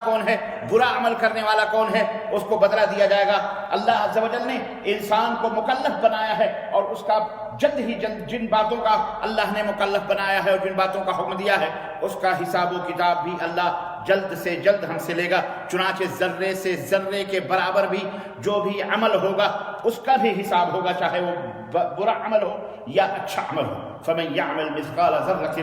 کون ہے، برا عمل کرنے والا کون ہے، اس کو بدلہ دیا جائے گا۔ اللہ عز و جل نے انسان کو مکلف بنایا ہے اور اس کا جلد ہی جلد جن باتوں کا اللہ نے مکلف بنایا ہے اور جن باتوں کا حکم دیا ہے اس کا حساب و کتاب بھی اللہ جلد سے جلد ہم سے لے گا۔ چنانچہ ذرے سے ذرے کے برابر بھی جو بھی عمل ہوگا اس کا بھی حساب ہوگا، چاہے وہ برا عمل ہو یا اچھا عمل ہو۔ فَمَن يَعْمَلْ مِثْقَالَ ذَرَّةٍ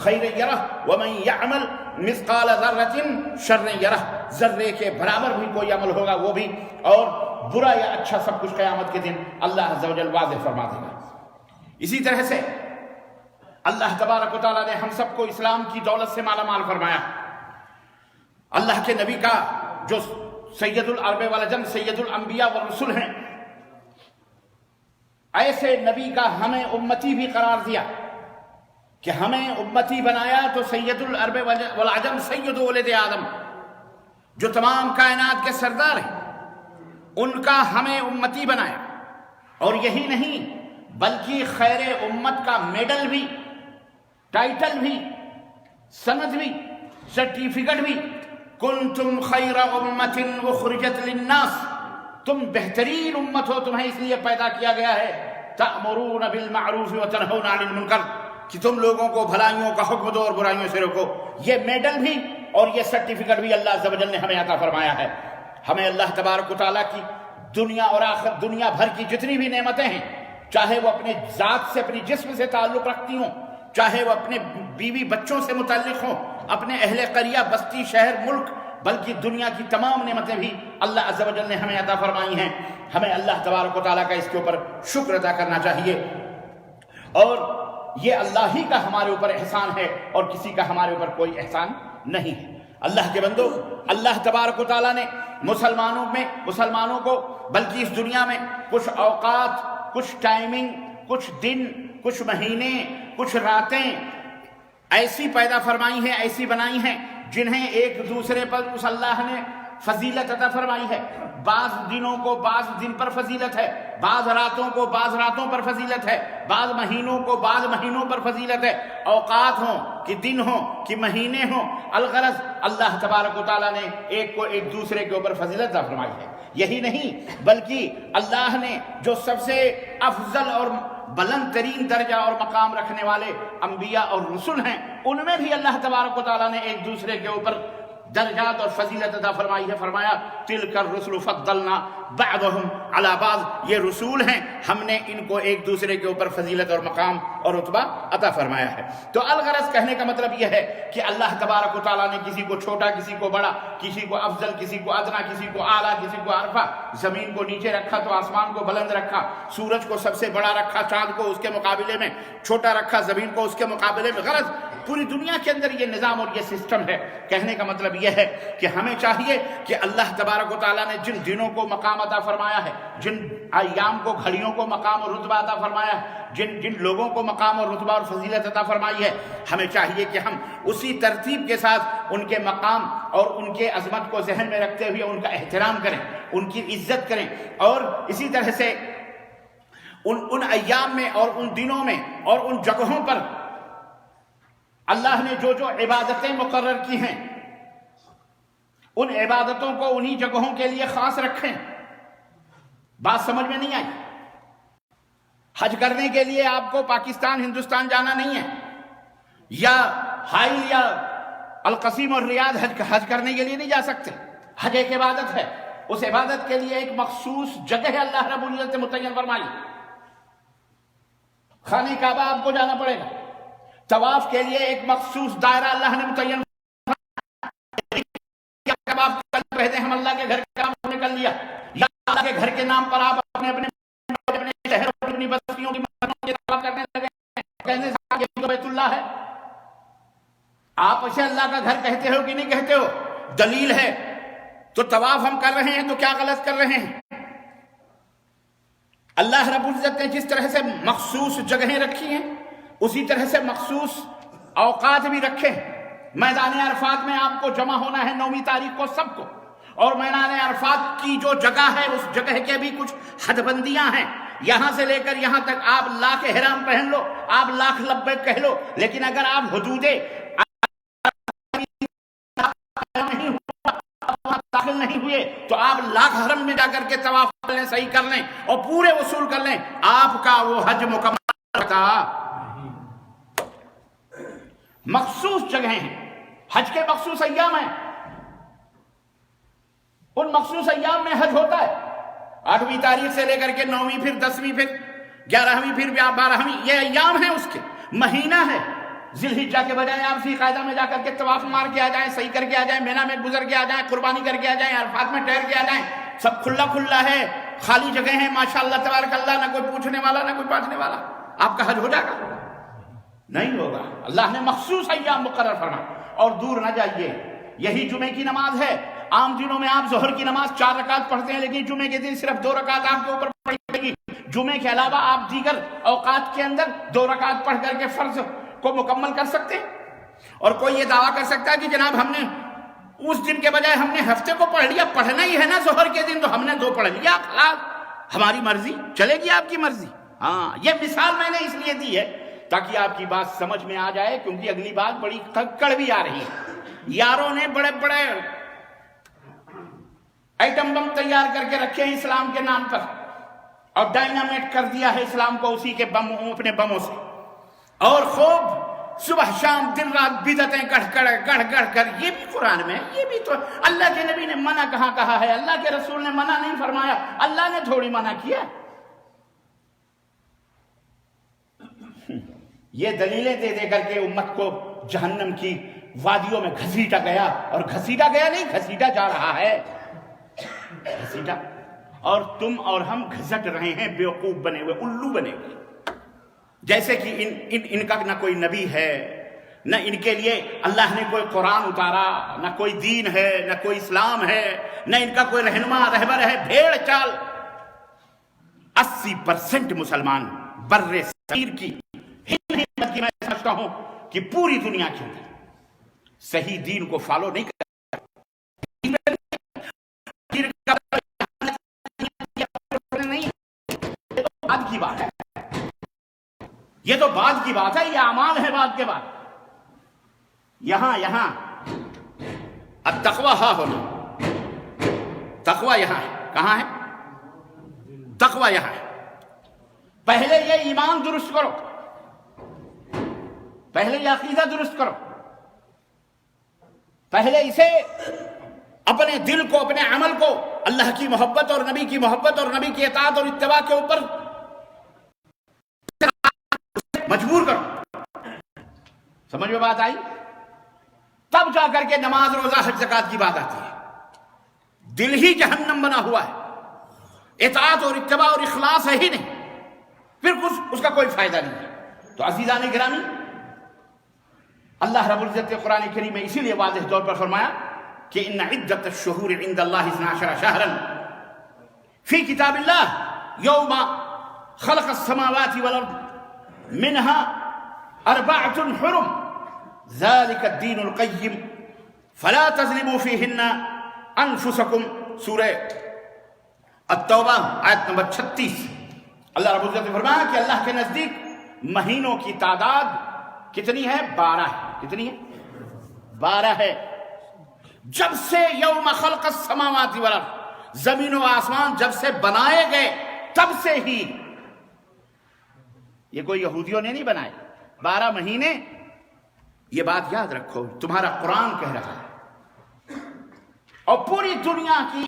خَيْرًا يَرَهُ وَمَن يَعْمَلْ مِثْقَالَ ذَرَّةٍ شَرًّا يَرَهُ، ذرے کے برابر بھی کوئی عمل ہوگا وہ بھی، اور برا یا اچھا سب کچھ قیامت کے دن اللہ عز و جل واضح فرما دے گا۔ اسی طرح سے اللہ تبارک و تعالیٰ نے ہم سب کو اسلام کی دولت سے مالا مال فرمایا۔ اللہ کے نبی کا جو سید العرب والعجم سید الانبیاء والرسل ہیں، ایسے نبی کا ہمیں امتی بھی قرار دیا کہ ہمیں امتی بنایا تو سید العرب والعجم سید ولد آدم، جو تمام کائنات کے سردار ہیں، ان کا ہمیں امتی بنایا۔ اور یہی نہیں بلکہ خیر امت کا میڈل بھی، ٹائٹل بھی، سند بھی، سرٹیفکیٹ بھی، کنتم خیر امت اخرجت للناس، تم بہترین امت ہو، تمہیں اس لیے پیدا کیا گیا ہے، تأمرون بالمعروف وتنہون عن المنکر، کہ تم لوگوں کو بھلائیوں کا حکم دو اور برائیوں سے روکو۔ یہ میڈل بھی اور یہ سرٹیفکیٹ بھی اللہ عز و جل نے ہمیں عطا فرمایا ہے۔ ہمیں اللہ تبارک و تعالیٰ کی دنیا اور آخرت، دنیا بھر کی جتنی بھی نعمتیں ہیں، چاہے وہ اپنے ذات سے، اپنی جسم سے تعلق رکھتی ہوں، چاہے وہ اپنے بیوی بچوں سے متعلق ہوں، اپنے اہل قریہ، بستی، شہر، ملک، بلکہ دنیا کی تمام نعمتیں بھی اللہ عز و جل نے ہمیں عطا فرمائی ہیں۔ ہمیں اللہ تبارک و تعالیٰ کا اس کے اوپر شکر ادا کرنا چاہیے، اور یہ اللہ ہی کا ہمارے اوپر احسان ہے اور کسی کا ہمارے اوپر کوئی احسان نہیں ہے۔ اللہ کے بندو، اللہ تبارک و تعالیٰ نے مسلمانوں کو بلکہ اس دنیا میں کچھ اوقات، کچھ ٹائمنگ، کچھ دن، کچھ مہینے، کچھ راتیں ایسی پیدا فرمائی ہیں، ایسی بنائی ہیں جنہیں ایک دوسرے پر اس اللہ نے فضیلت عطا فرمائی ہے۔ بعض دنوں کو بعض دن پر فضیلت ہے، بعض راتوں کو بعض راتوں پر فضیلت ہے، بعض مہینوں کو بعض مہینوں پر فضیلت ہے۔ اوقات ہوں کہ دن ہوں کہ مہینے ہوں، الغرض اللہ تبارک و تعالیٰ نے ایک کو ایک دوسرے کے اوپر فضیلت عطا فرمائی ہے۔ یہی نہیں بلکہ اللہ نے جو سب سے افضل اور بلند ترین درجہ اور مقام رکھنے والے انبیاء اور رسل ہیں، ان میں بھی اللہ تبارک و تعالیٰ نے ایک دوسرے کے اوپر درجات اور فضیلت عطا فرمائی ہے۔ فرمایا تلک الرسل فضلنا بعضهم علی بعض، یہ رسول ہیں، ہم نے ان کو ایک دوسرے کے اوپر فضیلت اور مقام اور رتبہ عطا فرمایا ہے۔ تو الغرض کہنے کا مطلب یہ ہے کہ اللہ تبارک و تعالیٰ نے کسی کو چھوٹا، کسی کو بڑا، کسی کو افضل، کسی کو ادنا، کسی کو اعلیٰ، کسی کو عرفہ، زمین کو نیچے رکھا تو آسمان کو بلند رکھا، سورج کو سب سے بڑا رکھا، چاند کو اس کے مقابلے میں چھوٹا رکھا، زمین کو اس کے مقابلے میں۔ غرض پوری دنیا کے اندر یہ نظام اور یہ سسٹم ہے۔ کہنے کا مطلب یہ ہے کہ ہمیں چاہیے کہ اللہ تبارک و تعالیٰ نے جن دنوں کو مقام عطا فرمایا ہے، جن ایام کو، گھڑیوں کو مقام اور رتبہ عطا فرمایا ہے، جن لوگوں کو مقام اور رتبہ اور فضیلت عطا فرمائی ہے، ہمیں چاہیے کہ ہم اسی ترتیب کے ساتھ ان کے مقام اور ان کے عظمت کو ذہن میں رکھتے ہوئے ان کا احترام کریں، ان کی عزت کریں، اور اسی طرح سے ان ایام میں اور ان دنوں میں اور ان جگہوں پر اللہ نے جو جو عبادتیں مقرر کی ہیں، ان عبادتوں کو انہی جگہوں کے لیے خاص رکھیں۔ بات سمجھ میں نہیں آئی؟ حج کرنے کے لیے آپ کو پاکستان، ہندوستان جانا نہیں ہے، یا حائل یا القصیم اور ریاض حج کرنے کے لیے نہیں جا سکتے۔ حج ایک عبادت ہے، اس عبادت کے لیے ایک مخصوص جگہ اللہ رب العزت نے متعین فرمائی۔ خانہ کعبہ آپ کو جانا پڑے گا، طواف کے لیے ایک مخصوص دائرہ اللہ نے متعین فرمایا۔ آپ کل کہتے ہیں ہم اللہ کے گھر کا کام نکل لیا، یا اللہ کے گھر کے نام پر آپ اپنے شہر اور اپنی بستیوں کی مسجدوں کے طواف کرنے لگے ہیں، کہنے سے یہ تو بیت اللہ ہے۔ آپ اسے اللہ کا گھر کہتے ہو کہ نہیں کہتے ہو؟ دلیل ہے۔ تو طواف ہم کر رہے ہیں تو کیا غلط کر رہے ہیں؟ اللہ رب العزت نے جس طرح سے مخصوص جگہیں رکھی ہیں، اسی طرح سے مخصوص اوقات بھی رکھے ہیں۔ میدان عرفات میں آپ کو جمع ہونا ہے 9 تاریخ کو سب کو، اور میدان عرفات کی جو جگہ ہے اس جگہ کے بھی کچھ حد بندیاں ہیں۔ یہاں سے لے کر یہاں تک آپ لاکھ احرام پہن لو، آپ لاکھ لبیک کہہ لو، لیکن اگر آپ حدود نہیں حاصل نہیں ہوئے تو آپ لاکھ حرم میں جا کر کے طواف کر لیں، صحیح کر لیں اور پورے وصول کر لیں، آپ کا وہ حج مکمل ہوتا۔ مخصوص جگہیں ہیں، حج کے مخصوص ایام ہیں، ان مخصوص ایام میں حج ہوتا ہے۔ 8ویں تاریخ سے لے کر کے 9ویں، پھر 10ویں، پھر 11ویں، پھر 12ویں، یہ ایام ہیں، اس کے مہینہ ہے۔ ذی الحجہ کے بجائے آپ ذی قعدہ میں جا کر کے طواف مار کے آ جائیں، صحیح کر کے آ جائیں، مینا میں گزر کے آ جائیں، قربانی کر کے آ جائیں، عرفات میں ٹھہر کے آ جائیں، سب کھلا کھلا ہے، خالی جگہ ہے، ماشاءاللہ تبارک اللہ، نہ کوئی پوچھنے والا نہ کوئی پاچھنے والا، آپ کا حج ہو جائے گا؟ نہیں ہوگا۔ اللہ نے مخصوص ایام مقرر فرمایا۔ اور دور نہ جائیے، یہی جمعے کی نماز ہے۔ عام دنوں میں آپ ظہر کی نماز 4 رکعت پڑھتے ہیں، لیکن جمعے کے دن صرف 2 رکعت آپ کے اوپر پڑھے گی۔ جمعے کے علاوہ آپ دیگر اوقات کے اندر 2 رکعت پڑھ کر کے فرض کو مکمل کر سکتے ہیں۔ اور کوئی یہ دعویٰ کر سکتا ہے کہ جناب ہم نے اس دن کے بجائے ہم نے ہفتے کو پڑھ لیا، پڑھنا ہی ہے نا ظہر کے دن، تو ہم نے 2 پڑھ لیا، خلاص ہماری مرضی چلے گی، آپ کی مرضی۔ ہاں، یہ مثال میں نے اس لیے دی ہے تاکہ آپ کی بات سمجھ میں آ جائے، کیونکہ اگلی بات بڑی کڑوی آ رہی ہے۔ یاروں نے بڑے بڑے ایٹم بم تیار کر کے رکھے ہیں اسلام کے نام پر، اور ڈائنامیٹ کر دیا ہے اسلام کو اسی کے بموں، اپنے بموں سے، اور خوب صبح شام دن رات بدعتیں گڑھ کر، یہ بھی قرآن میں ہے، یہ بھی تو اللہ کے نبی نے منع کہاں کہا ہے؟ اللہ کے رسول نے منع نہیں فرمایا، اللہ نے تھوڑی منع کیا۔ یہ دلیلیں دے دے کر کے امت کو جہنم کی وادیوں میں گھسیٹا گیا، اور گھسیٹا گیا نہیں، گھسیٹا جا رہا ہے، گھسیٹا۔ اور تم اور ہم گھسٹ رہے ہیں، بیوقوف بنے ہوئے، الو بنے ہوئے، جیسے کہ ان کا نہ کوئی نبی ہے، نہ ان کے لیے اللہ نے کوئی قرآن اتارا، نہ کوئی دین ہے، نہ کوئی اسلام ہے، نہ ان کا کوئی رہنما رہبر ہے۔ بھیڑ چال 80% مسلمان بر صغیر کی ہند کی میں سمجھتا ہوں کہ پوری دنیا کے اندر صحیح دین کو فالو نہیں کرتا۔ بعد کی بات ہے، یہ تو بعد کی بات ہے، یہ اعمال ہے بعد کے بعد۔ یہاں التقوی ہاں ہونا، تقوی یہاں ہے، کہاں ہے؟ تقوی یہاں ہے۔ پہلے یہ ایمان درست کرو، پہلے یہ عقیدہ درست کرو، پہلے اسے اپنے دل کو، اپنے عمل کو اللہ کی محبت اور نبی کی محبت اور نبی کی اطاعت اور اتباع کے اوپر مجبور کرو۔ سمجھ میں بات آئی؟ تب جا کر کے نماز، روزہ، حج، زکات کی بات آتی ہے۔ دل ہی جہنم بنا ہوا ہے، اطاعت اور اتباع اور اخلاص ہے ہی نہیں، پھر اس کا کوئی فائدہ نہیں ہے۔ تو عزیزان گرامی، اللہ رب العزت نے قرآن کریم میں اسی لیے واضح طور پر فرمایا کہ ان عدت الشہور عند اللہ 12 شہرا فی کتاب اللہ یوم خلق السماوات والارض منها 4 حرم ذلك الدین القیم فلا تظلموا فیہن انفسکم۔ سورہ التوبہ آیت نمبر 36۔ اللہ رب العزت نے فرمایا کہ اللہ کے نزدیک مہینوں کی تعداد کتنی ہے؟ 12 ہے۔ کتنی ہے؟ 12 ہے۔ جب سے یوم خلق السماوات والارض، زمین و آسمان جب سے بنائے گئے تب سے ہی، یہ کوئی یہودیوں نے نہیں بنائے، 12 مہینے۔ یہ بات یاد رکھو، تمہارا قرآن کہہ رہا ہے، اور پوری دنیا کی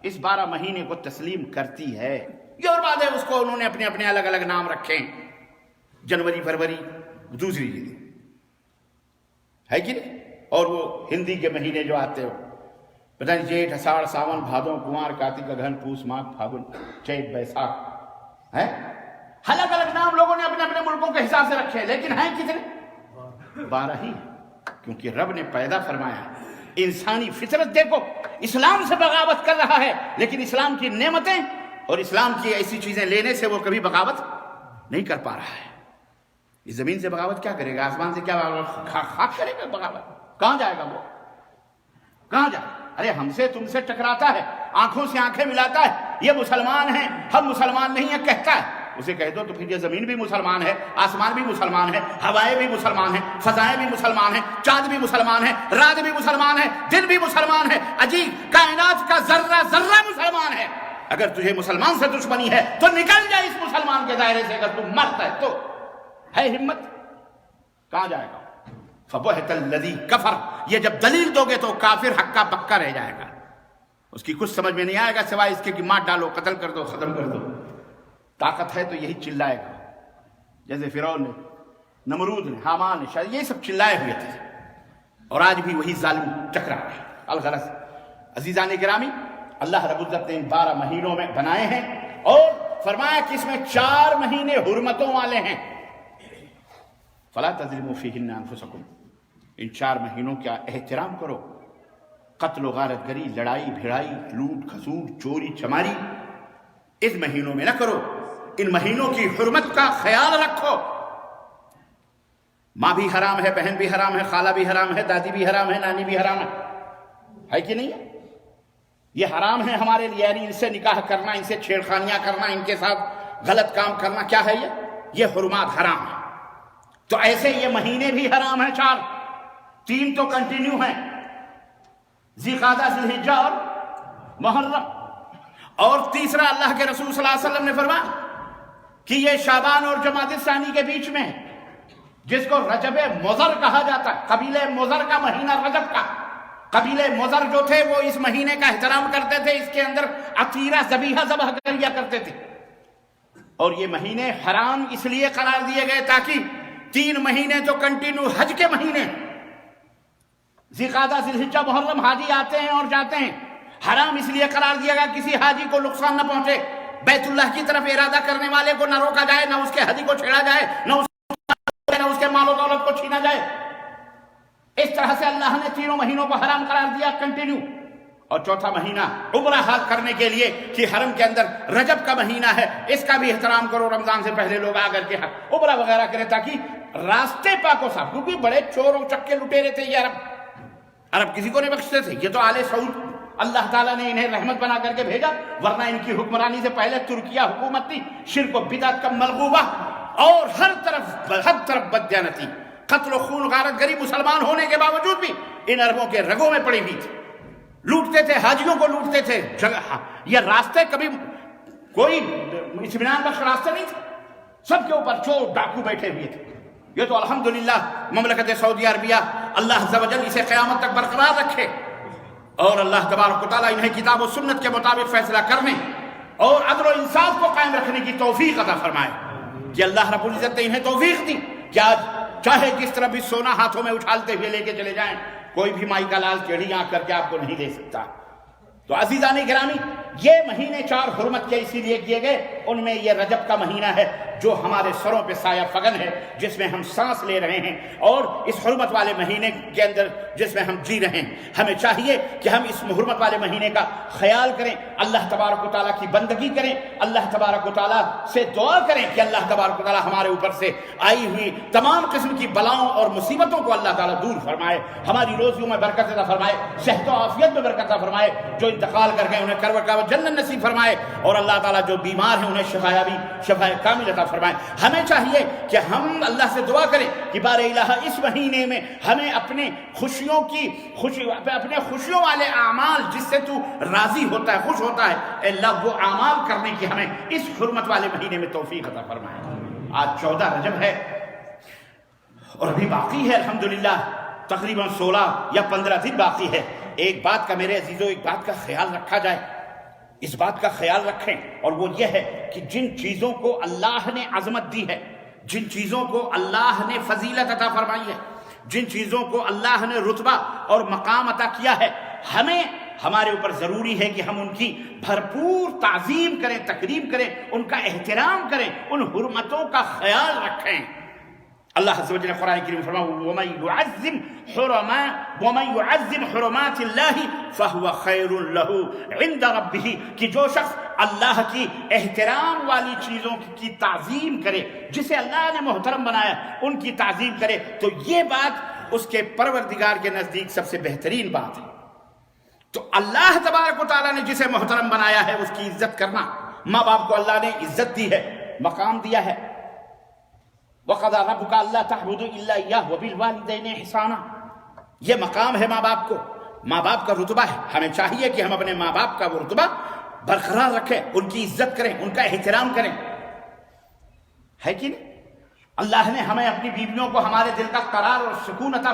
اس 12 مہینے کو تسلیم کرتی ہے۔ یہ اور بات ہے، اس کو انہوں نے اپنے اپنے الگ الگ نام رکھے ہیں، جنوری، فروری، دوسری چیزیں ہے کہ نہیں؟ اور وہ ہندی کے مہینے جو آتے ہو، پتہ نہیں جیٹھ، اساڑھ، ساون، بھادو، کنوار، کارتک، اگہن، پوس، ماگھ، پھاگن، چیت، بیساکھ، ہے الگ الگ نام لوگوں نے اپنے اپنے ملکوں کے حساب سے رکھے، لیکن ہیں کتنے؟ 12 ہی، کیونکہ رب نے پیدا فرمایا ہے۔ انسانی فطرت دیکھو، اسلام سے بغاوت کر رہا ہے، لیکن اسلام کی نعمتیں اور اسلام کی ایسی چیزیں لینے سے وہ کبھی بغاوت نہیں کر پا رہا ہے۔ اس زمین سے بغاوت کیا کرے گا؟ آسمان سے کیا خاک کرے گا بغاوت؟ کہاں جائے گا وہ؟ کہاں جائے؟ ارے ہم سے تم سے ٹکراتا ہے، آنکھوں سے آنکھیں ملاتا ہے، یہ مسلمان ہیں، ہم مسلمان نہیں ہیں کہتا ہے، اسے کہہ دو تو پھر یہ زمین بھی مسلمان ہے، آسمان بھی مسلمان ہے، ہوائیں بھی مسلمان ہیں، فضائیں بھی مسلمان ہیں، چاند بھی مسلمان ہے، رات بھی مسلمان ہے، دن بھی مسلمان ہے، عجیب کائنات کا ذرہ ذرہ مسلمان ہے۔ اگر تجھے مسلمان سے دشمنی ہے تو نکل جائے اس مسلمان کے دائرے سے، اگر تم مرتا ہے تو ہے ہمت، کہاں جائے گا؟ فَبُہِتَ الَّذِي كَفَرَ، یہ جب دلیل دو گے تو کافر ہکا پکا رہ جائے گا، اس کی کچھ سمجھ میں نہیں آئے گا سوائے اس کے کہ مار ڈالو، قتل کر دو، ختم کر دو۔ طاقت ہے تو یہی چلائے گا، جیسے فرعون نے، نمرود نے، حامان نے، شاید یہ سب چلائے ہوئے تھے، اور آج بھی وہی ظالم ٹکرا رہا ہے۔ الغرض عزیزان گرامی، اللہ رب العزت نے ان 12 مہینوں میں بنائے ہیں اور فرمایا کہ اس میں 4 مہینے حرمتوں والے ہیں۔ فَلَا تَظْلِمُوا فِيهِنَّ أَنفُسَكُمْ، ان 4 مہینوں کا احترام کرو۔ قتل و غارت گری، لڑائی بھیڑائی، لوٹ کھسوٹ، چوری چماری اس مہینوں میں نہ کرو، ان مہینوں کی حرمت کا خیال رکھو۔ ماں بھی حرام ہے، بہن بھی حرام ہے، خالہ بھی حرام ہے، دادی بھی حرام ہے، نانی بھی حرام ہے کہ نہیں ہے؟ یہ حرام ہے ہمارے لیے، یعنی ان سے نکاح کرنا، ان سے چھیڑخانیاں کرنا، ان کے ساتھ غلط کام کرنا کیا ہے؟ یہ حرمات حرام ہے۔ تو ایسے یہ مہینے بھی حرام ہیں 4، 3 تو کنٹینیو ہیں، ذی قعدہ، ذی الحجہ اور محرم۔ اور تیسرا اللہ کے رسول صلی اللہ علیہ وسلم نے فرمایا کہ یہ شعبان اور جمادی الثانی کے بیچ میں ہے، جس کو رجب مضر کہا جاتا ہے، قبیلہ مضر کا مہینہ رجب کا۔ قبیلہ مضر جو تھے وہ اس مہینے کا احترام کرتے تھے، اس کے اندر عقیرہ ذبیحہ ذبح کیا کرتے تھے۔ اور یہ مہینے حرام اس لیے قرار دیے گئے تاکہ 3 مہینے تو کنٹینیو حج کے مہینے، ذی قعدہ، ذی الحجہ، محرم، حاجی آتے ہیں اور جاتے ہیں، حرام اس لیے قرار دیا گیا کسی حاجی کو نقصان نہ پہنچے، بیت اللہ کی طرف ارادہ کرنے والے کو نہ روکا جائے، نہ اس کے حدی کو چھیڑا جائے، نہ اس کے مال و دولت کو چھینا جائے۔ اس طرح سے اللہ نے 3 مہینوں کو حرام قرار دیا کنٹینیو۔ اور چوتھا مہینہ عمرہ حج کرنے کے لیے کہ حرم کے اندر رجب کا مہینہ ہے، اس کا بھی احترام کرو، رمضان سے پہلے لوگ آ کر کے عمرہ وغیرہ کریں تاکہ راستے پاک و صاف، کیونکہ بڑے چور و چکے لٹیرے تھے یہ عرب کسی کو نہیں بخشتے تھے۔ یہ تو آل سعود اللہ تعالیٰ نے انہیں رحمت بنا کر کے بھیجا، ورنہ ان کی حکمرانی سے پہلے ترکیہ حکومت تھی، شرک و بدعت کا ملغوبہ، اور ہر طرف بددیانتی، قتل و خون غارت گری، مسلمان ہونے کے باوجود بھی ان عربوں کے رگوں میں پڑی ہوئی تھی۔ لوٹتے تھے، حاجیوں کو لوٹتے تھے، یہ راستے کبھی کوئی اطمینان بخش راستے نہیں تھے، سب کے اوپر چور ڈاکو بیٹھے ہوئے تھے۔ یہ تو الحمدللہ مملکت سعودی عربیہ اللہ عز و جل اسے قیامت تک برقرار رکھے، اور اللہ تبارک و تعالیٰ انہیں کتاب و سنت کے مطابق فیصلہ کرنے اور عدل و انصاف کو قائم رکھنے کی توفیق عطا فرمائے کہ اللہ رب العزت نے انہیں توفیق دی کہ آج چاہے جس طرح بھی سونا ہاتھوں میں اچھالتے ہوئے لے کے چلے جائیں، کوئی بھی مائی کا لال چیڑی آنکھ کر کے آپ کو نہیں دے سکتا۔ تو عزیزان گرامی، یہ مہینے 4 حرمت کے اسی لیے کیے گئے، ان میں یہ رجب کا مہینہ ہے جو ہمارے سروں پہ سایہ فگن ہے، جس میں ہم سانس لے رہے ہیں، اور اس حرمت والے مہینے کے اندر جس میں ہم جی رہے ہیں، ہمیں چاہیے کہ ہم اس حرمت والے مہینے کا خیال کریں، اللہ تبارک و تعالیٰ کی بندگی کریں، اللہ تبارک و تعالیٰ سے دعا کریں کہ اللہ تبارک و تعالیٰ ہمارے اوپر سے آئی ہوئی تمام قسم کی بلاؤں اور مصیبتوں کو اللہ تعالیٰ دور فرمائے، ہماری روزیوں میں برکت عطا فرمائے، صحت و عافیت میں برکت عطا فرمائے، جو انتقال کر گئے انہیں کروٹ کا جنت نصیب فرمائے، اور اللہ تعالیٰ جو بیمار ہیں انہیں شفا کامل عطا فرمائے۔ ہمیں چاہیے کہ ہم اللہ سے دعا کریں کہ بار الہ اس مہینے میں ہمیں اپنے خوشیوں والے اعمال جس سے تو راضی ہوتا ہے، خوش ہوتا ہے، اے اللہ وہ اعمال کرنے کی ہمیں اس حرمت والے مہینے میں توفیق عطا فرمائے۔ آج 14 رجب ہے اور ابھی باقی ہے الحمدللہ تقریباً 16 یا 15 دن باقی ہے۔ ایک بات کا میرے عزیزوں، ایک بات کا خیال رکھا جائے، اس بات کا خیال رکھیں، اور وہ یہ ہے کہ جن چیزوں کو اللہ نے عظمت دی ہے، جن چیزوں کو اللہ نے فضیلت عطا فرمائی ہے، جن چیزوں کو اللہ نے رتبہ اور مقام عطا کیا ہے، ہمارے اوپر ضروری ہے کہ ہم ان کی بھرپور تعظیم کریں، تکریم کریں، ان کا احترام کریں، ان حرمتوں کا خیال رکھیں۔ اللہ عز و جل قرآن کریم فرمایا وَمَن يُعَظِّمْ حُرُمَاتِ اللَّهِ فَهُوَ خَيْرٌ لَهُ عِنْدَ رَبِّهِ، کہ جو شخص اللہ کی احترام والی چیزوں کی تعظیم کرے، جسے اللہ نے محترم بنایا ان کی تعظیم کرے، تو یہ بات اس کے پروردگار کے نزدیک سب سے بہترین بات ہے۔ تو اللہ تبارک و تعالیٰ نے جسے محترم بنایا ہے اس کی عزت کرنا، ماں باپ کو اللہ نے عزت دی ہے، مقام دیا ہے، وَقَضَىٰ رَبُّكَ أَلَّا تَعْبُدُوا إِلَّا إِيَّاهُ وَبِالْوَالِدَيْنِ إِحْسَانًا۔ یہ مقام ہے ماں باپ کو، ماں باپ کا رتبہ ہے، ہمیں چاہیے کہ ہم اپنے ماں باپ کا وہ رتبہ برقرار رکھیں، ان کی عزت کریں، ان کا احترام کریں، ہے کہ نہیں؟ اللہ نے ہمیں اپنی بیویوں کو ہمارے دل کا قرار اور سکون عطا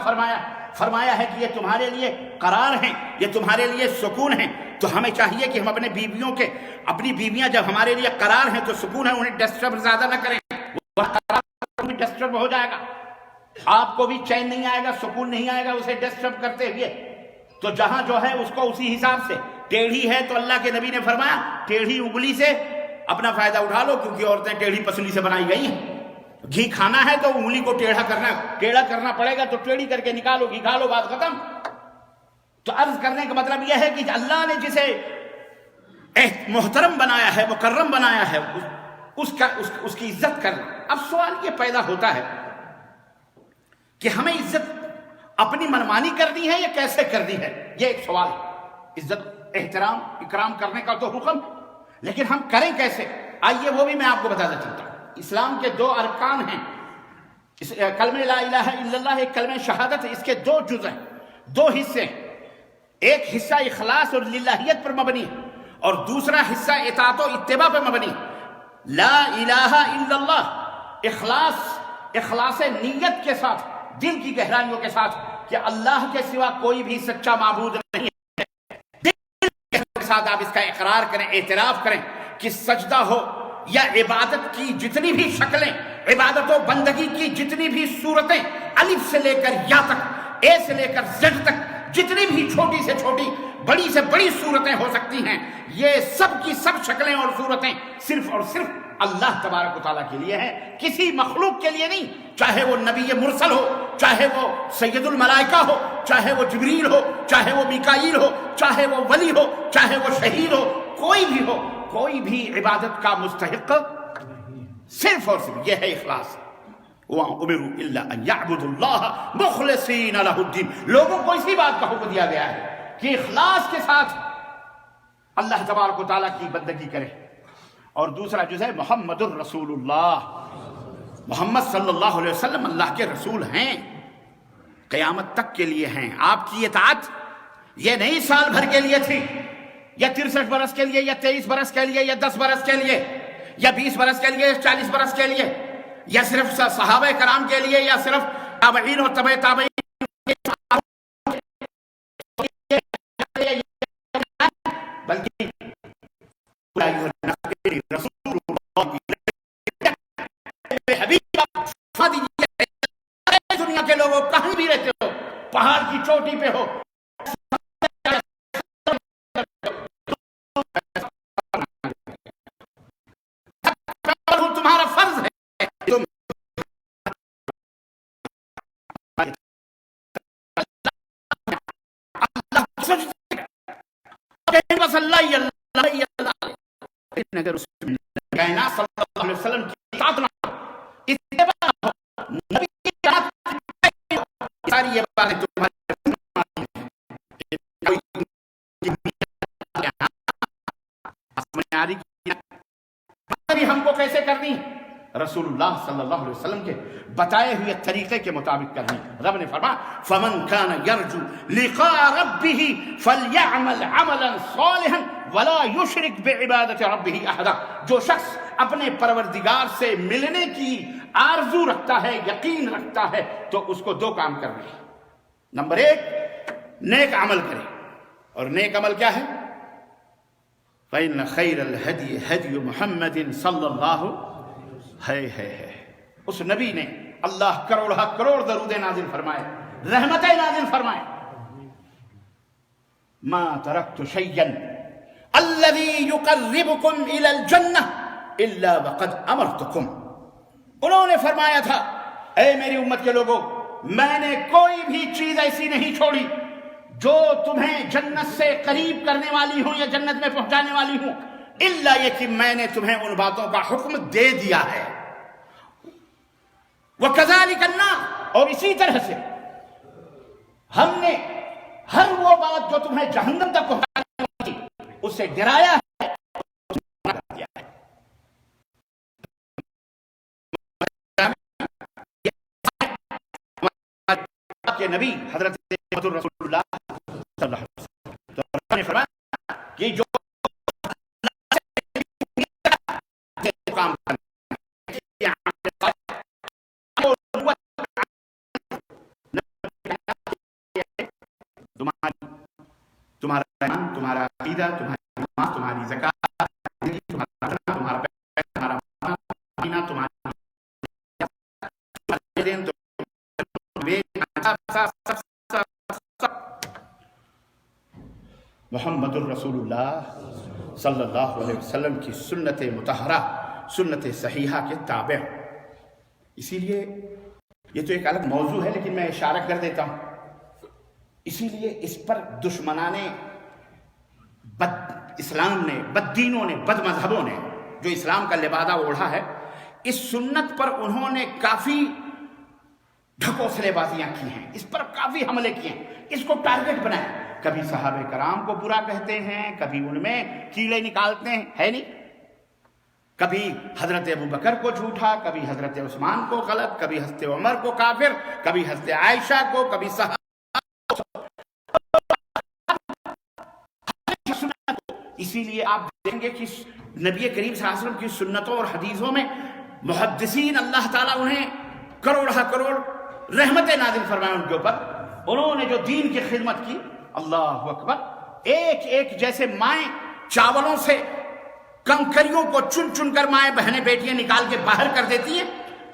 فرمایا ہے کہ یہ تمہارے لیے قرار ہیں، یہ تمہارے لیے سکون ہیں، تو ہمیں چاہیے کہ ہم اپنے اپنی بیویاں جب ہمارے لیے قرار ہیں تو سکون ہے، انہیں ڈسٹرب زیادہ نہ کریں، وہ قرار بھی ڈسٹرب ہو جائے گا، آپ کو بھی چین نہیں آئے گا، سکون نہیں آئے گا اسے ڈسٹرب کرتے ہوئے۔ تو جہاں جو ہے اس کو اسی حساب سے، ٹیڑھی ہے تو اللہ کے نبی نے فرمایا ٹیڑھی انگلی سے اپنا فائدہ اٹھا لو، کیونکہ عورتیں ٹیڑھی پسلی سے بنائی گئی ہیں، گھی کھانا ہے تو انگلی کو ٹیڑھا کرنا پڑے گا، تو ٹیڑھی کر کے نکالو، گھی کھا لو، بات ختم۔ تو عرض کرنے کا مطلب یہ ہے کہ اللہ نے جسے محترم بنایا ہے، مکرم بنایا ہے، اس کی عزت کرنا۔ اب سوال یہ پیدا ہوتا ہے کہ ہمیں عزت اپنی منمانی کرنی ہے یا کیسے کرنی ہے، یہ ایک سوال ہے۔ عزت احترام اکرام کرنے کا تو حکم، لیکن ہم کریں کیسے؟ آئیے وہ بھی میں آپ کو بتاتا چلتا ہوں۔ اسلام کے 2 ارکان ہیں، کلمہ لا الہ الا اللہ، ایک کلمہ شہادت ہے، اس کے 2 جز ہیں، 2 حصے ہیں، ایک حصہ اخلاص اور للہیت پر مبنی ہے، اور دوسرا حصہ اطاعت و اتباع پر مبنی ہے۔ لا الہ الا اللہ، اخلاص نیت کے ساتھ، دل کی گہرائیوں کے ساتھ کہ اللہ کے سوا کوئی بھی سچا معبود نہیں ہے، دل کے ساتھ آپ اس کا اقرار کریں، اعتراف کریں کہ سجدہ ہو یا عبادت کی جتنی بھی شکلیں، عبادت و بندگی کی جتنی بھی صورتیں، الف سے لے کر یا تک، اے سے لے کر زد تک، جتنی بھی چھوٹی سے چھوٹی، بڑی سے بڑی صورتیں ہو سکتی ہیں، یہ سب کی سب شکلیں اور صورتیں صرف اور صرف اللہ تبارک و تعالیٰ کے لیے ہیں، کسی مخلوق کے لیے نہیں، چاہے وہ نبی مرسل ہو، چاہے وہ سید الملائکہ ہو، چاہے وہ جبریل ہو، چاہے وہ میکائیل ہو، چاہے وہ ولی ہو، چاہے وہ شہید ہو، کوئی بھی ہو، کوئی بھی عبادت کا مستحق صرف اور صرف یہ ہے اخلاص۔ وَأُمِرُوا إِلَّا أَن يَعْبُدُوا اللَّهَ مُخْلِصِينَ لَهُ الدِّينَ۔ لوگوں کو اسی بات کا حکم دیا گیا ہے کہ اخلاص کے ساتھ اللہ تبارک و تعالیٰ کی بندگی کرے۔ اور دوسرا جز ہے محمد الرسول اللہ، محمد صلی اللہ علیہ وسلم اللہ کے رسول ہیں، قیامت تک کے لیے ہیں۔ آپ کی اطاعت یہ نہیں سال بھر کے لیے تھی، یا 63 برس کے لیے، یا 23 برس کے لیے، یا 10 برس کے لیے، یا 20 برس کے لیے، 40 برس کے لیے، یا صرف صحابہ کرام کے لیے، یا صرف تابعین اور تبع تابعین، بلکہ رسول دنیا کے لوگوں کہیں بھی رہتے ہو، پہاڑ کی چوٹی پہ ہو، تمہارا فرض ہے تم کائنات صلی اللہ علیہ وسلم کی اطاعت نہ ہو، اتباع نہ ہو، نبی کی اطاعت نہ ہو، ساری یہ باتیں تمہاری ہم کو کیسے کرنی؟ رسول اللہ صلی اللہ علیہ وسلم کے بتائے ہوئے طریقے کے مطابق کرنی۔ رب نے فرمایا فَمَنْ كَانَ يَرْجُو لِقَاءَ رَبِّهِ فَلْيَعْمَلْ عَمَلًا صَالِحًا وَلَا يُشْرِكْ بِعِبَادَةِ رَبِّهِ أَحَدًا۔ جو شخص اپنے پروردگار سے ملنے کی آرزو رکھتا ہے، یقین رکھتا ہے، تو اس کو 2 کام کرنے ہیں۔ نمبر 1، نیک عمل کرے، اور نیک عمل کیا ہے؟ فَإِنَّ خَيْرَ الْهَدْيِ هَدْيُ مُحَمَّدٍ صلی اللہ ہے۔ اس نبی نے اللہ کروڑ درود نازل فرمائے، رحمتیں نازل فرمائے۔ ما ترکت شیئا الذی یقربکم الی الجنہ الا وقد امرتکم۔ انہوں نے فرمایا تھا اے میری امت کے لوگوں، میں نے کوئی بھی چیز ایسی نہیں چھوڑی جو تمہیں جنت سے قریب کرنے والی ہوں یا جنت میں پہنچانے والی ہوں، الا یہ کہ میں نے تمہیں ان باتوں کا حکم دے دیا ہے۔ وَكَذَلِكَ النَّارُ، اور اسی طرح سے ہم نے ہر وہ بات جو تمہیں جہنم تک پہنچانے والی تھی، اسے ڈرایا ہے، کے نبی حضرت محمد رسول اللہ صلی اللہ علیہ وسلم، تو اللہ نے فرمایا کہ جو کام تمہارا ایمان، تمہارا عقیدہ، تمہاری نماز، تمہاری زکات، تمہارا محمد الرسول اللہ صلی اللہ علیہ وسلم کی سنت مطہرہ، سنت صحیحہ کے تابع۔ اسی لیے یہ تو ایک الگ موضوع ہے، لیکن میں اشارہ کر دیتا ہوں۔ اسی لیے اس پر دشمنان بد اسلام نے، بد دینوں نے، بد مذہبوں نے جو اسلام کا لبادہ اوڑھا ہے، اس سنت پر انہوں نے کافی ڈھکوسلے بازیاں کی ہیں، اس پر کافی حملے کیے ہیں، اس کو ٹارگٹ بنایا۔ کبھی صحابہ کرام کو برا کہتے ہیں، کبھی ان میں کیڑے نکالتے ہیں، ہے نہیں؟ کبھی حضرت ابو بکر کو جھوٹا، کبھی حضرت عثمان کو غلط، کبھی حضرت عمر کو کافر، کبھی حضرت عائشہ کو، کبھی صحابہ۔ اسی لیے آپ دیکھیں گے کہ نبی کریم صلی اللہ علیہ وسلم کی سنتوں اور حدیثوں میں محدثین اللہ تعالیٰ انہیں کروڑہ کروڑ رحمتیں نازل فرمائیں ان کے اوپر۔ انہوں نے جو دین کی خدمت کی، اللہ اکبر، ایک ایک جیسے مائیں چاولوں سے کنکریوں کو چن چن کر مائیں بہنیں بیٹیاں نکال کے باہر کر دیتی ہیں،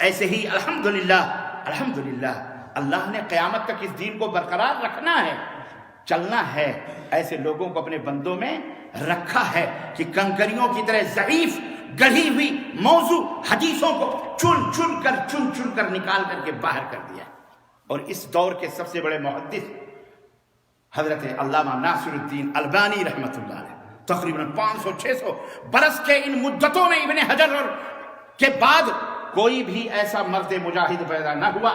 ایسے ہی الحمدللہ الحمدللہ اللہ نے قیامت تک اس دین کو برقرار رکھنا ہے، چلنا ہے۔ ایسے لوگوں کو اپنے بندوں میں رکھا ہے کہ کنکریوں کی طرح ضعیف گڑھی ہوئی موضوع حدیثوں کو چن چن کر نکال کر کے باہر کر دیا۔ اور اس دور کے سب سے بڑے محدث حضرت علامہ ناصر الدین البانی رحمۃ اللہ علیہ، تقریباً 500-600 برس کے ان مدتوں میں ابن حجر کے بعد کوئی بھی ایسا مرد مجاہد پیدا نہ ہوا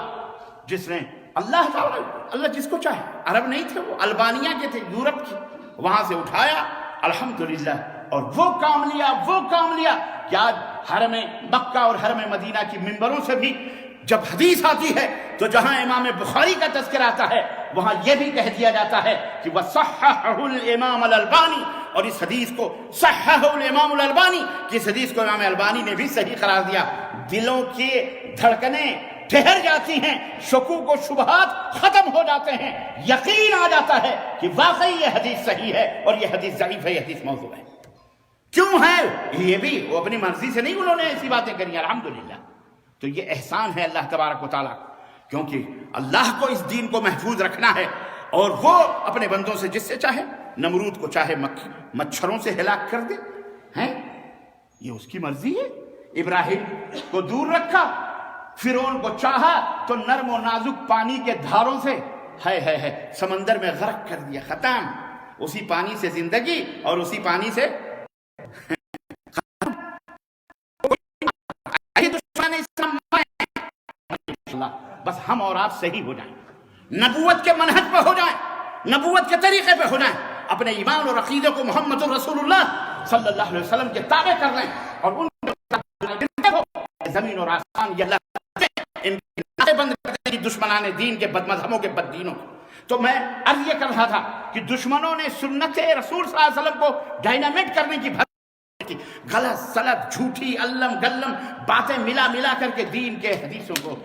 جس نے اللہ جس کو چاہے، عرب نہیں تھے وہ، البانیہ کے تھے، یورپ کے، وہاں سے اٹھایا الحمدللہ، اور وہ کام لیا کہ آج حرم مکہ اور حرم مدینہ کی منبروں سے بھی جب حدیث آتی ہے تو جہاں امام بخاری کا تذکرہ آتا ہے وہاں یہ بھی کہہ دیا جاتا ہے کہ وَصَحَّحَهُ الْإِمَامُ الْأَلْبَانِي، اور اس حدیث کو صححہ الامام الالبانی، کہ اس حدیث کو امام البانی نے بھی صحیح قرار دیا۔ دلوں کی دھڑکنیں ٹھہر جاتی ہیں، شکوک و شبہات ختم ہو جاتے ہیں، یقین آ جاتا ہے کہ واقعی یہ حدیث صحیح ہے اور یہ حدیث ضعیف ہے، یہ حدیث موضوع ہے۔ کیوں ہے؟ یہ بھی وہ اپنی مرضی سے نہیں انہوں نے ایسی باتیں کری، الحمدللہ۔ تو یہ احسان ہے اللہ تبارک و تعالیٰ، کیونکہ اللہ کو اس دین کو محفوظ رکھنا ہے، اور وہ اپنے بندوں سے جس سے چاہے، نمرود کو چاہے مچھروں سے ہلاک کر دے، ہیں یہ اس کی مرضی ہے۔ ابراہیم کو دور رکھا، فرعون کو چاہا تو نرم و نازک پانی کے دھاروں سے ہے سمندر میں غرق کر دیا، ختم۔ اسی پانی سے زندگی اور اسی پانی سے بس ہم اور آپ صحیح ہو جائیں، نبوت کے منہج پہ ہو جائیں، نبوت کے طریقے پہ ہو جائیں، اپنے ایمان اور عقیدے کو محمد رسول اللہ صلی اللہ علیہ وسلم کے تابع کر لیں، اور ان زمین اور آسمان یہ اللہ بند کرتے ہیں دشمنان دین کے، بد مذہبوں کے، بد دینوں کے۔ تو میں عرض یہ کر رہا تھا کہ دشمنوں نے سنت رسول صلی اللہ علیہ وسلم کو ڈائنامیٹ کرنے کی غلط سلط جھوٹی علم گلم باتیں ملا کر کے دین کے حدیثوں کو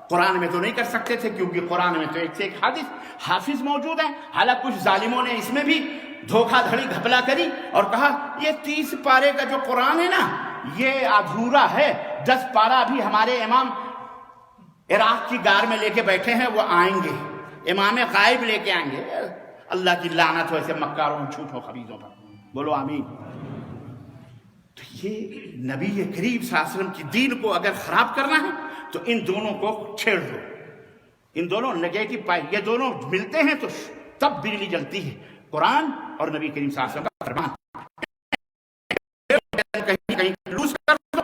قرآن میں تو نہیں کر سکتے تھے، کیونکہ قرآن میں تو ایک سے ایک حافظ موجود ہیں۔ حالانکہ کچھ ظالموں نے اس میں بھی دھوکہ دھڑی گھپلا کری اور کہا یہ 30 پارے کا جو قرآن ہے نا یہ ادھورا ہے، 10 پارہ ابھی ہمارے امام عراق کی غار میں لے کے بیٹھے ہیں، وہ آئیں گے، امام غائب لے کے آئیں گے۔ اللہ کی لعنت ہو ایسے مکاروں جھوٹوں خبیثوں پر، بولو آمین۔ تو یہ نبی کریم صلی اللہ علیہ وسلم کی دین کو اگر خراب کرنا ہے تو ان دونوں کو چھیڑ دو، ان دونوں نگیٹو پوائنٹ، یہ دونوں ملتے ہیں تو تب بجلی جلتی ہے، قرآن اور نبی کریم صلی اللہ علیہ وسلم کا فرمان۔ کہیں لوز کر دو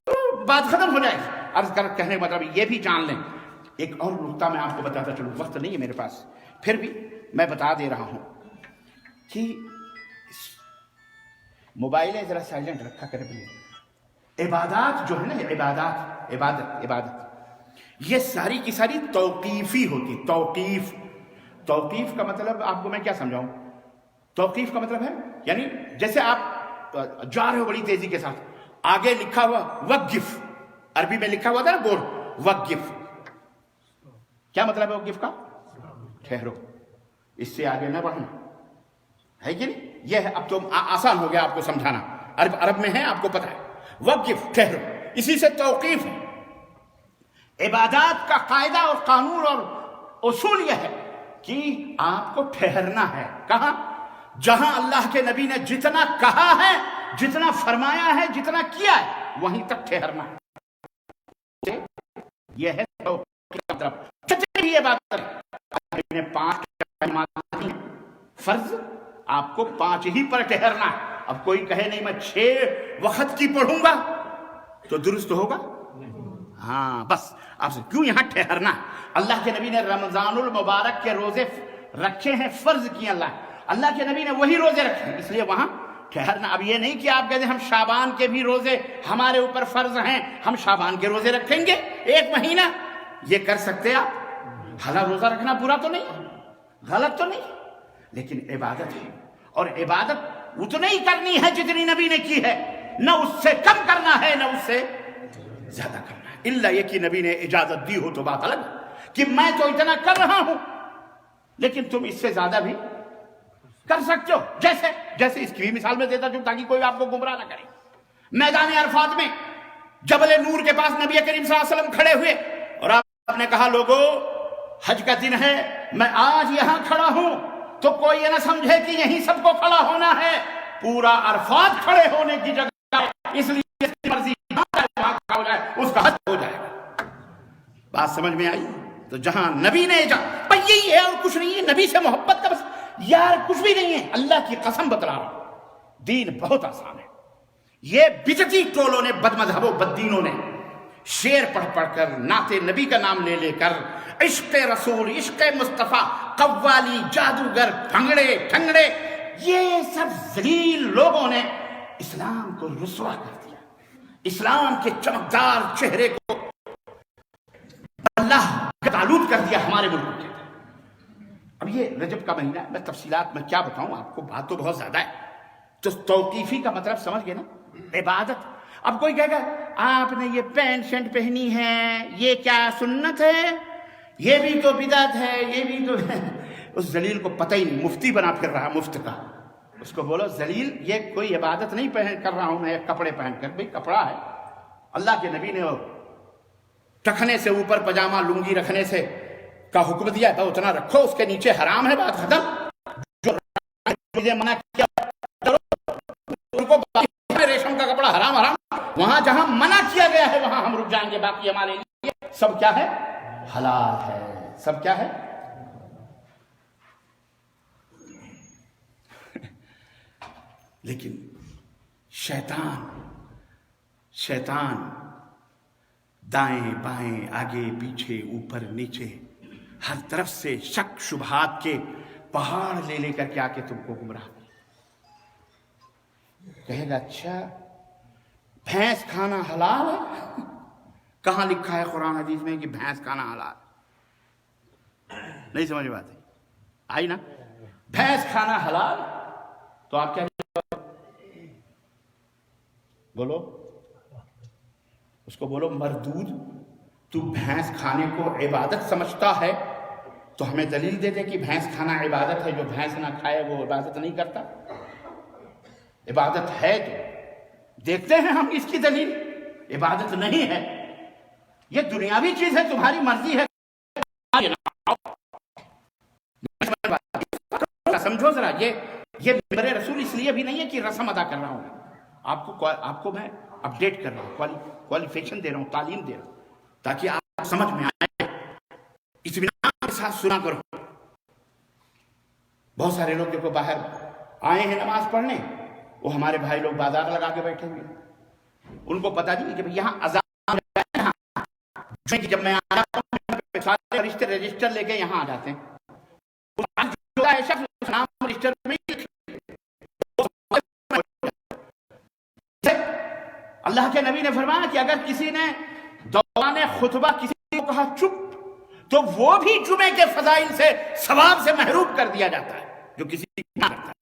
تو بات ختم ہو جائے گی۔ عرض کر کہنے مطلب یہ بھی جان لیں۔ ایک اور نقطہ میں آپ کو بتاتا چلوں، وقت نہیں ہے میرے پاس، پھر بھی میں بتا دے رہا ہوں کہ موبائل ذرا سائلنٹ رکھا کرے بھی۔ عبادات جو ہے نا، عبادت یہ ساری کی ساری توقیفی ہوتی. توقیف کا مطلب آپ کو میں کیا سمجھاؤں؟ توقیف کا مطلب ہے یعنی جیسے آپ جا رہے ہو بڑی تیزی کے ساتھ, آگے لکھا ہوا وقف, عربی میں لکھا ہوا تھا نا بورڈ وقف, کیا مطلب ہے وقف کا؟ ٹھہرو, اس سے آگے نہ بڑھنا, ہے کہ نہیں؟ یہ ہے, اب تو آسان ہو گیا آپ کو سمجھانا, عرب میں ہے آپ کو پتہ ہے, وقف ٹھہرو, اسی سے توقیف ہے. عبادات کا قاعدہ اور قانون اور اصول یہ ہے کہ آپ کو ٹھہرنا ہے. کہاں؟ جہاں اللہ کے نبی نے جتنا کہا ہے, جتنا فرمایا ہے, جتنا کیا ہے, وہیں تک ٹھہرنا ہے. یہ ہے مطلب یہ بات ہے 5 فرض, آپ کو 5 ہی پر ٹھہرنا ہے. اب کوئی کہے نہیں میں 6 وقت کی پڑھوں گا تو درست ہوگا؟ ہاں, بس آپ سے کیوں یہاں ٹھہرنا. اللہ کے نبی نے رمضان المبارک کے روزے رکھے ہیں, فرض کیے اللہ کے نبی نے وہی روزے رکھے ہیں, اس لیے وہاں ٹھہرنا. اب یہ نہیں کہ آپ کہتے ہیں ہم شعبان کے بھی روزے ہمارے اوپر فرض ہیں, ہم شعبان کے روزے رکھیں گے 1 مہینہ, یہ کر سکتے آپ. حالانکہ روزہ رکھنا برا تو نہیں, غلط تو نہیں, لیکن عبادت ہے, اور عبادت اتنی ہی کرنی ہے جتنی نبی نے کی ہے, نہ اس سے کم کرنا ہے نہ اس سے زیادہ کرنا ہے. اللہ یہ کہ نبی نے اجازت دی ہو تو بات الگ کہ میں تو اتنا کر رہا ہوں لیکن تم اس سے زیادہ بھی کر سکتے ہو. جیسے اس کی بھی مثال میں دیتا ہوں تاکہ کوئی آپ کو گمراہ نہ کرے. میدان عرفات میں جبل نور کے پاس نبی کریم صلی اللہ علیہ وسلم کھڑے ہوئے اور آپ نے کہا لوگو حج کا دن ہے, میں آج یہاں کھڑا ہوں, تو کوئی یہ نہ سمجھے کہ یہیں سب کو کھڑا ہونا ہے, پورا عرفات کھڑے ہونے کی جگہ, اس لیے مرضی ہو جائے اس کا حج ہو جائے گا. بات سمجھ میں آئی؟ تو جہاں نبی نے یہی ہے اور کچھ نہیں ہے, نبی سے محبت کا بس, یار کچھ بھی نہیں ہے, اللہ کی قسم بتلا رہا ہوں, دین بہت آسان ہے. یہ بدعتی ٹولوں نے, بد مذہبوں بددینوں نے شعر پڑھ پڑھ کر, نعت نبی کا نام لے لے کر, عشق رسول, عشق مصطفیٰ, قوالی, جادوگر, بھنگڑے ٹھنگڑے, یہ سب ذلیل لوگوں نے اسلام کو رسوا کر دیا. اسلام کے چمکدار چہرے کو اللہ آلود کر دیا ہمارے ملک کے. اب یہ رجب کا مہینہ ہے, میں تفصیلات میں کیا بتاؤں آپ کو, بات تو بہت زیادہ ہے. تو توقیفی کا مطلب سمجھ گئے نا, عبادت. اب کوئی کہے گا آپ نے یہ پینٹ شرٹ پہنی ہے, یہ کیا سنت ہے, یہ بھی تو بدعت ہے, یہ بھی تو اس ذلیل کو پتہ ہی نہیں, مفتی بنا پھر رہا مفت کا. اس کو بولو ذلیل, یہ کوئی عبادت نہیں پہن کر رہا ہوں میں کپڑے پہن کر. بھئی کپڑا ہے, اللہ کے نبی نے ٹکنے سے اوپر پجامہ لنگی رکھنے سے کا حکم دیا ہے, اتنا رکھو, اس کے نیچے حرام ہے, بات ختم. جو منع کیا ان کو ریشم کا کپڑا حرام, وہاں جہاں منع کیا گیا ہے وہاں ہم رک جائیں گے, باقی ہمارے لیے سب کیا ہے, حلال ہے. سب کیا ہے, لیکن شیطان دائیں بائیں, آگے پیچھے, اوپر نیچے, ہر طرف سے شک شبہات کے پہاڑ لے لے کر کے آ کے تم کو گمراہ کہے گا اچھا بھینس کھانا حلال ہے؟ کہاں لکھا ہے قرآن حدیث میں کہ بھینس کھانا حلال؟ نہیں سمجھ بات آئی نا؟ بھینس کھانا حلال تو آپ کیا بولو, اس کو بولو مردود, تو بھینس کھانے کو عبادت سمجھتا ہے تو ہمیں دلیل دے دے کہ بھینس کھانا عبادت ہے, جو بھینس نہ کھائے وہ عبادت نہیں کرتا. عبادت ہے تو دیکھتے ہیں ہم اس کی دلیل. عبادت نہیں ہے, یہ دنیاوی چیز ہے, تمہاری مرضی ہے. سمجھو ذرا, یہ میرے رسول اس لیے بھی نہیں ہے کہ رسم ادا کر رہا ہوں, آپ کو میں اپڈیٹ کر رہا ہوں, کوالیفیکیشن دے رہا ہوں, تعلیم دے رہا ہوں, تاکہ آپ سمجھ میں آئے, اطمینان کے ساتھ سنا کرو. بہت سارے لوگ دیکھو باہر آئے ہیں نماز پڑھنے, وہ ہمارے بھائی لوگ بازار لگا کے بیٹھے ہوئے, ان کو پتا نہیں کہ یہاں اذان جب میں آ جاتا ہوں سارے رشتے رجسٹر لے کے یہاں آ جاتے ہیں. اللہ کے نبی نے فرمایا کہ اگر کسی نے دوران خطبہ کسی کو کہا چپ، تو وہ بھی جمعے کے فضائل سے ثواب سے محروم کر دیا جاتا ہے جو کسی نہ کرتا ہے۔